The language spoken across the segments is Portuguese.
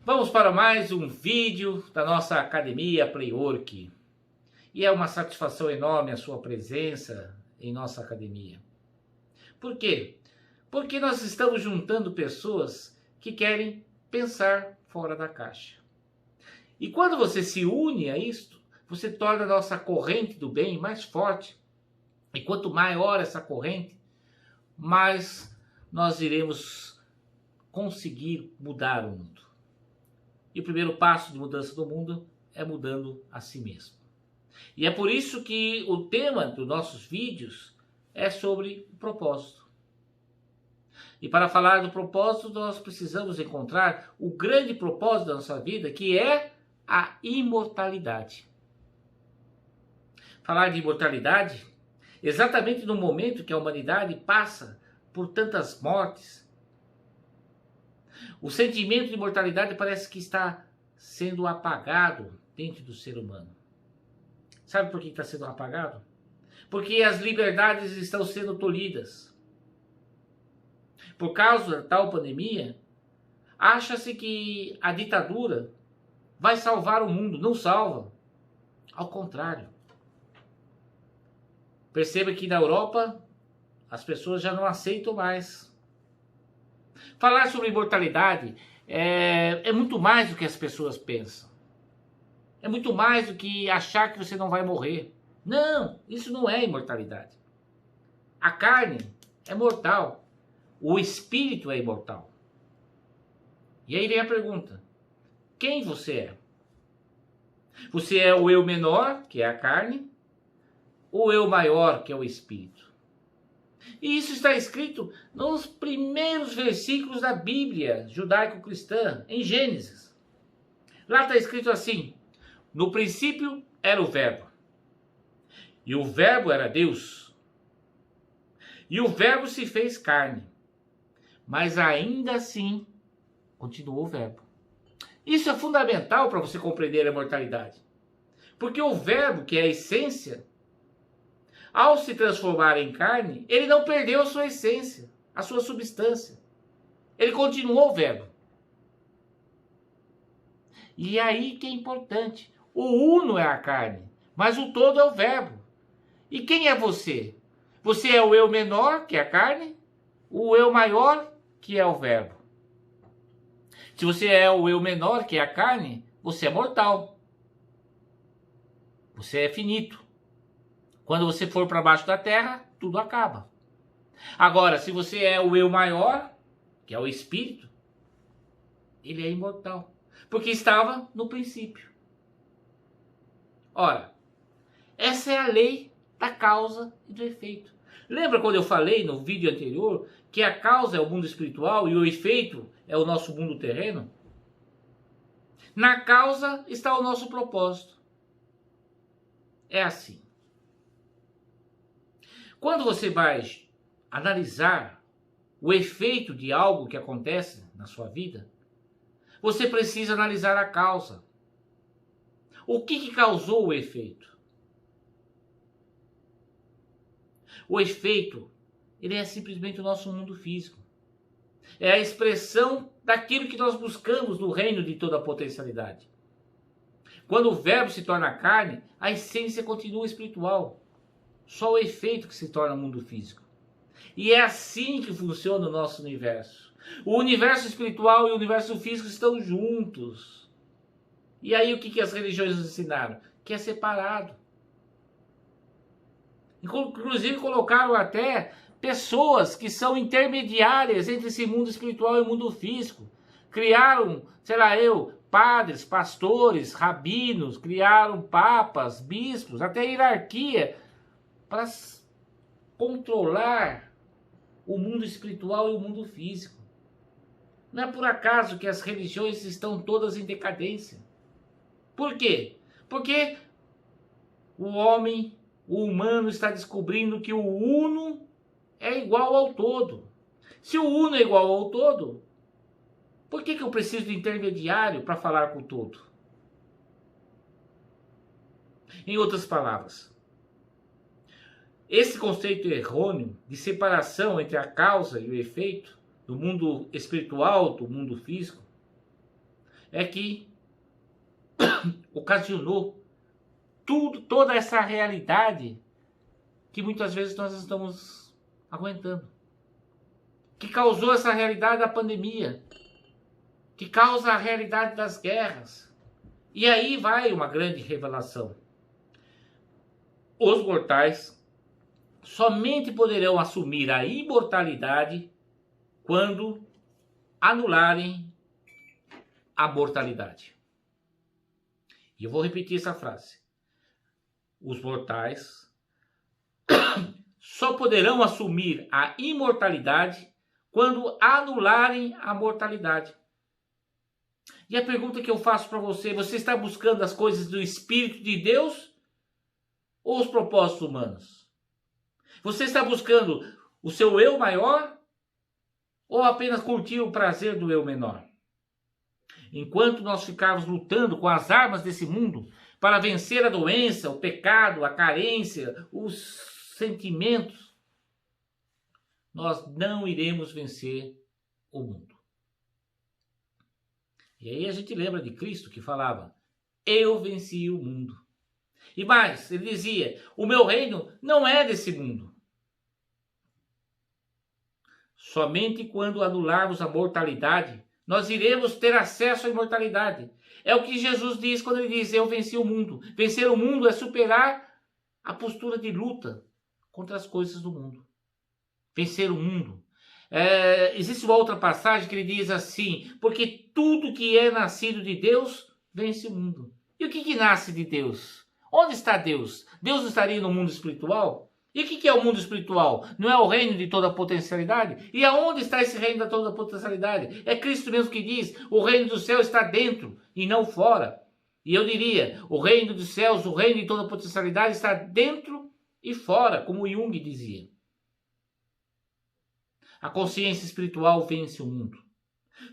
Vamos para mais um vídeo da nossa academia Playwork. E é uma satisfação enorme a sua presença em nossa academia. Por quê? Porque nós estamos juntando pessoas que querem pensar fora da caixa. E quando você se une a isto, você torna a nossa corrente do bem mais forte. E quanto maior essa corrente, mais nós iremos conseguir mudar o mundo. E o primeiro passo de mudança do mundo é mudando a si mesmo. E é por isso que o tema dos nossos vídeos é sobre o propósito. E para falar do propósito, nós precisamos encontrar o grande propósito da nossa vida, que é a imortalidade. Falar de imortalidade, exatamente no momento que a humanidade passa por tantas mortes, o sentimento de imortalidade parece que está sendo apagado dentro do ser humano. Sabe por que está sendo apagado? Porque as liberdades estão sendo tolhidas. Por causa da tal pandemia, acha-se que a ditadura vai salvar o mundo. Não salva. Ao contrário. Perceba que na Europa as pessoas já não aceitam mais. Falar sobre imortalidade é muito mais do que as pessoas pensam. É muito mais do que achar que você não vai morrer. Não, isso não é imortalidade. A carne é mortal. O espírito é imortal. E aí vem a pergunta: quem você é? Você é o eu menor, que é a carne, ou o eu maior, que é o espírito? E isso está escrito nos primeiros versículos da Bíblia judaico-cristã, em Gênesis. Lá está escrito assim: no princípio era o Verbo, e o Verbo era Deus, e o Verbo se fez carne, mas ainda assim continuou o Verbo. Isso é fundamental para você compreender a imortalidade, porque o Verbo, que é a essência, ao se transformar em carne, ele não perdeu a sua essência, a sua substância. Ele continuou o Verbo. E aí que é importante. O uno é a carne, mas o todo é o Verbo. E quem é você? Você é o eu menor, que é a carne, o eu maior, que é o Verbo. Se você é o eu menor, que é a carne, você é mortal. Você é finito. Quando você for para baixo da terra, tudo acaba. Agora, se você é o eu maior, que é o espírito, ele é imortal. Porque estava no princípio. Ora, essa é a lei da causa e do efeito. Lembra quando eu falei no vídeo anterior que a causa é o mundo espiritual e o efeito é o nosso mundo terreno? Na causa está o nosso propósito. É assim. Quando você vai analisar o efeito de algo que acontece na sua vida, você precisa analisar a causa. O que causou o efeito? O efeito, ele é simplesmente o nosso mundo físico. É a expressão daquilo que nós buscamos no reino de toda a potencialidade. Quando o verbo se torna carne, a essência continua espiritual. Só o efeito que se torna mundo físico. E é assim que funciona o nosso universo. O universo espiritual e o universo físico estão juntos. E aí o que as religiões nos ensinaram? Que é separado. Inclusive colocaram até pessoas que são intermediárias entre esse mundo espiritual e o mundo físico. Criaram, padres, pastores, rabinos, criaram papas, bispos, até hierarquia, para controlar o mundo espiritual e o mundo físico. Não é por acaso que as religiões estão todas em decadência. Por quê? Porque o homem, o humano, está descobrindo que o uno é igual ao todo. Se o uno é igual ao todo, por que eu preciso de intermediário para falar com o todo? Em outras palavras, esse conceito errôneo de separação entre a causa e o efeito do mundo espiritual, do mundo físico, é que ocasionou toda essa realidade que muitas vezes nós estamos aguentando. Que causou essa realidade da pandemia. Que causa a realidade das guerras. E aí vai uma grande revelação. Os mortais somente poderão assumir a imortalidade quando anularem a mortalidade. E eu vou repetir essa frase. Os mortais só poderão assumir a imortalidade quando anularem a mortalidade. E a pergunta que eu faço para você: você está buscando as coisas do Espírito de Deus ou os propósitos humanos? Você está buscando o seu eu maior ou apenas curtir o prazer do eu menor? Enquanto nós ficarmos lutando com as armas desse mundo para vencer a doença, o pecado, a carência, os sentimentos, nós não iremos vencer o mundo. E aí a gente lembra de Cristo que falava: eu venci o mundo. E mais, ele dizia: o meu reino não é desse mundo. Somente quando anularmos a mortalidade, nós iremos ter acesso à imortalidade. É o que Jesus diz quando ele diz: eu venci o mundo. Vencer o mundo é superar a postura de luta contra as coisas do mundo. Vencer o mundo. Existe uma outra passagem que ele diz assim: porque tudo que é nascido de Deus vence o mundo. E o que nasce de Deus? Onde está Deus? Deus estaria no mundo espiritual? E o que é o mundo espiritual? Não é o reino de toda potencialidade? E aonde está esse reino de toda potencialidade? É Cristo mesmo que diz: o reino do céu está dentro e não fora. E eu diria: o reino dos céus, o reino de toda potencialidade está dentro e fora, como Jung dizia. A consciência espiritual vence o mundo.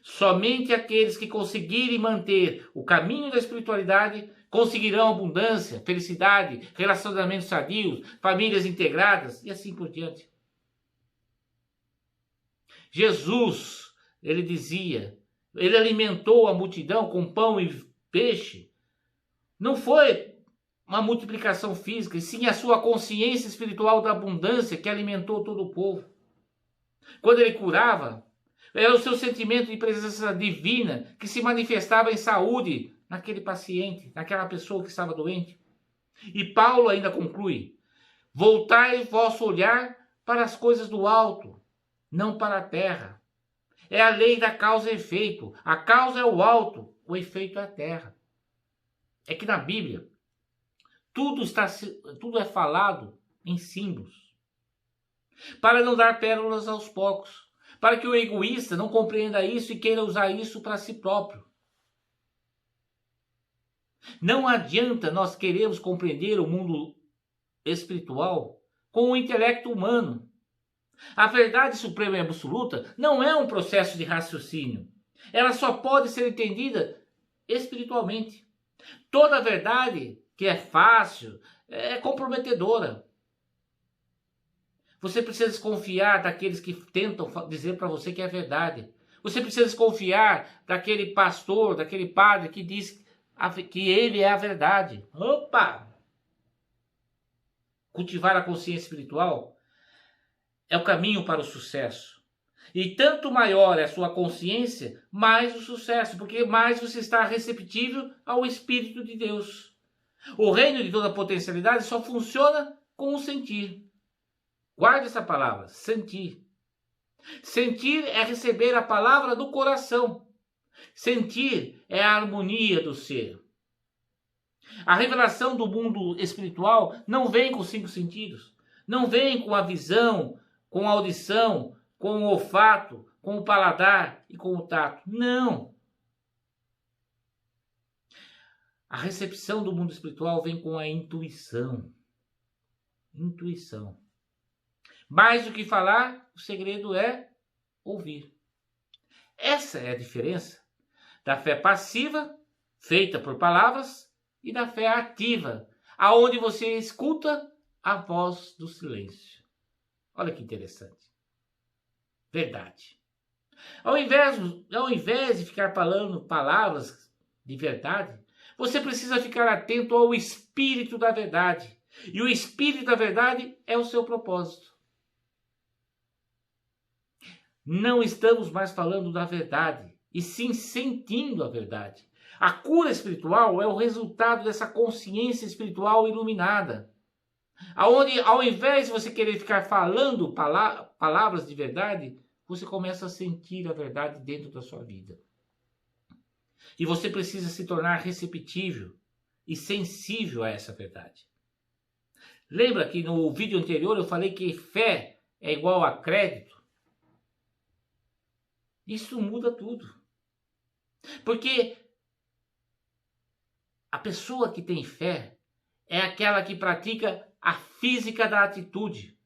Somente aqueles que conseguirem manter o caminho da espiritualidade conseguirão abundância, felicidade, relacionamentos sadios, famílias integradas e assim por diante. Jesus, ele dizia, ele alimentou a multidão com pão e peixe. Não foi uma multiplicação física, e sim a sua consciência espiritual da abundância que alimentou todo o povo. Quando ele curava, era o seu sentimento de presença divina que se manifestava em saúde naquele paciente, naquela pessoa que estava doente. E Paulo ainda conclui: voltai vosso olhar para as coisas do alto, não para a terra. É a lei da causa e efeito. A causa é o alto, o efeito é a terra. É que na Bíblia tudo é falado em símbolos, para não dar pérolas aos poucos, para que o egoísta não compreenda isso e queira usar isso para si próprio. Não adianta nós queremos compreender o mundo espiritual com o intelecto humano. A verdade suprema e absoluta não é um processo de raciocínio. Ela só pode ser entendida espiritualmente. Toda verdade que é fácil é comprometedora. Você precisa desconfiar daqueles que tentam dizer para você que é verdade. Você precisa desconfiar daquele pastor, daquele padre que diz que ele é a verdade. Opa! Cultivar a consciência espiritual é o caminho para o sucesso. E tanto maior é a sua consciência, mais o sucesso, porque mais você está receptível ao Espírito de Deus. O reino de toda potencialidade só funciona com o sentir. Guarde essa palavra, sentir. Sentir é receber a palavra do coração. Sentir é a harmonia do ser. A revelação do mundo espiritual não vem com os 5 sentidos. Não vem com a visão, com a audição, com o olfato, com o paladar e com o tato. Não. A recepção do mundo espiritual vem com a intuição. Intuição. Mais do que falar, o segredo é ouvir. Essa é a diferença da fé passiva, feita por palavras, e da fé ativa, aonde você escuta a voz do silêncio. Olha que interessante. Verdade. Ao invés de ficar falando palavras de verdade, você precisa ficar atento ao Espírito da verdade. E o Espírito da verdade é o seu propósito. Não estamos mais falando da verdade, e sim sentindo a verdade. A cura espiritual é o resultado dessa consciência espiritual iluminada. Aonde, ao invés de você querer ficar falando palavras de verdade, você começa a sentir a verdade dentro da sua vida. E você precisa se tornar receptível e sensível a essa verdade. Lembra que no vídeo anterior eu falei que fé é igual a crédito? Isso muda tudo. Porque a pessoa que tem fé é aquela que pratica a física da atitude.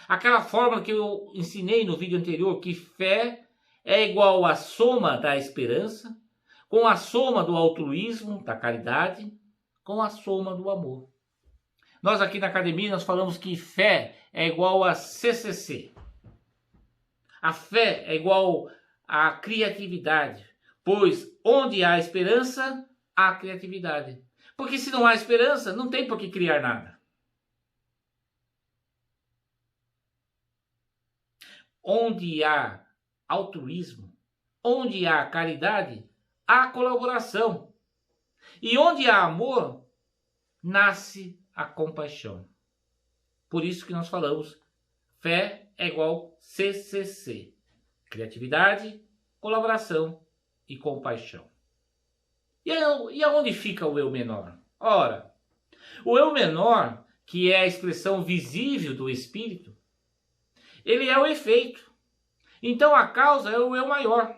Aquela fórmula que eu ensinei no vídeo anterior, que fé é igual à soma da esperança, com a soma do altruísmo, da caridade, com a soma do amor. Nós aqui na academia nós falamos que fé é igual a CCC. A fé é igual à criatividade, pois onde há esperança, há criatividade. Porque se não há esperança, não tem por que criar nada. Onde há altruísmo, onde há caridade, há colaboração. E onde há amor, nasce a compaixão. Por isso que nós falamos, fé é igual CCC. Criatividade, colaboração e compaixão. E aonde fica o eu menor? Ora, o eu menor, que é a expressão visível do espírito, ele é o efeito. Então a causa é o eu maior.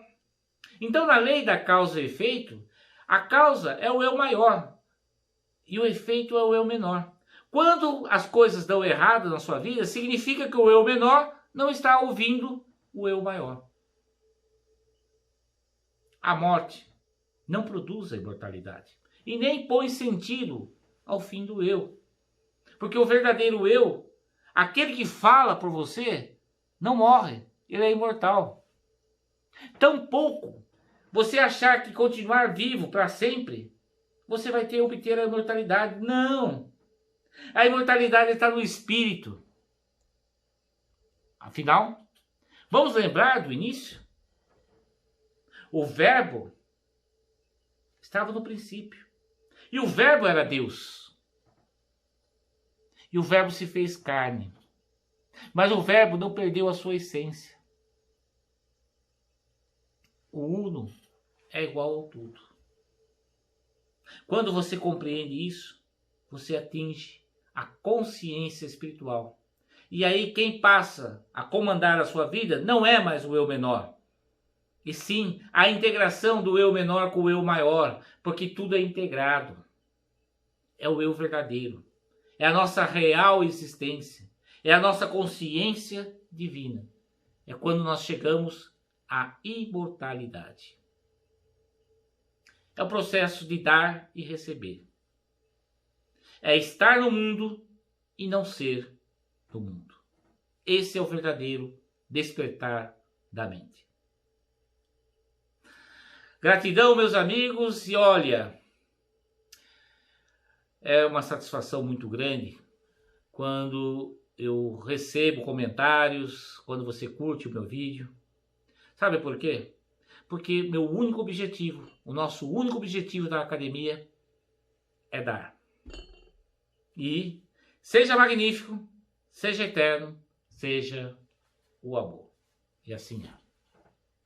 Então na lei da causa e efeito, a causa é o eu maior e o efeito é o eu menor. Quando as coisas dão errado na sua vida, significa que o eu menor não está ouvindo o eu maior. A morte não produz a imortalidade e nem põe sentido ao fim do eu. Porque o verdadeiro eu, aquele que fala por você, não morre, ele é imortal. Tampouco você achar que continuar vivo para sempre, você vai obter a imortalidade. Não! A imortalidade está no espírito. Afinal, vamos lembrar do início? O verbo estava no princípio. E o verbo era Deus. E o verbo se fez carne. Mas o verbo não perdeu a sua essência. O uno é igual ao tudo. Quando você compreende isso, você atinge a consciência espiritual. E aí quem passa a comandar a sua vida não é mais o eu menor, e sim a integração do eu menor com o eu maior, porque tudo é integrado. É o eu verdadeiro, é a nossa real existência, é a nossa consciência divina. É quando nós chegamos à imortalidade. É o processo de dar e receber. É estar no mundo e não ser do mundo. Esse é o verdadeiro despertar da mente. Gratidão, meus amigos, e olha, é uma satisfação muito grande quando eu recebo comentários, quando você curte o meu vídeo. Sabe por quê? Porque meu único objetivo, o nosso único objetivo da academia é dar. E seja magnífico, seja eterno, seja o amor. E assim é.